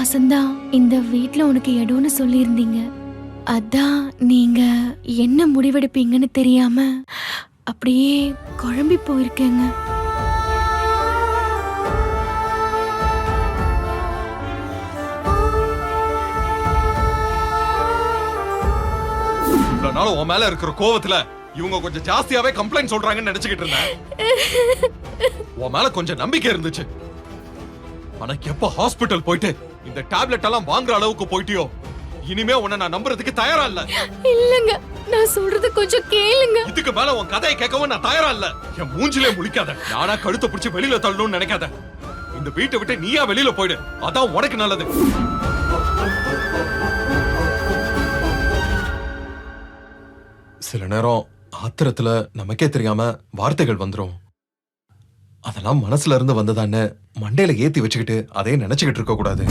மாசம்தான் இந்த வீட்ல உனக்கு இடம்னு சொல்லியிருந்தீங்க. அதான் நீங்க என்ன முடிவெடுப்பீங்கன்னு தெரியாம அப்படியே குழம்பி போயிருக்கேங்க. இவ்வளவு நாள் உன் மேல இருக்கிற கோவத்துல இவங்க கொஞ்சம் ஜாஸ்தியாவே கம்ப்ளைண்ட் சொல்றாங்கன்னு நினைச்சுக்கிட்டு இருந்தேன். உன் மேல கொஞ்சம் நம்பிக்கை இருந்துச்சு. ஆனா எப்ப ஹாஸ்பிட்டல் போயிட்டு இந்த டேப்லெட் எல்லாம் வாங்குற அளவுக்கு போயிட்டியோ, இனிமே உன்னை நான் நம்புறதுக்கு தயாரா இல்ல. இல்லங்க, நான் சொல்றது கொஞ்சம் கேளுங்க. இதுக்கு மேல உன் கதையை கேட்கவும் நான் தயாரா இல்ல. என் மூஞ்சிலே முழிக்காத. நானா கழுத்தை பிடிச்சு வெளியில தள்ளணும்னு நினைக்காத. இந்த வீட்டை விட்டு நீயா வெளியில போயிடு. அதான் உனக்கு நல்லது. சில நேரம் ஆத்திரத்துல நமக்கே தெரியாம வார்த்தைகள் வந்துரும். அதெல்லாம் மனசுல இருந்து வந்ததான்னு மண்டையில ஏத்தி வச்சுக்கிட்டு அதே நினைச்சுக்கிட்டு இருக்க கூடாது.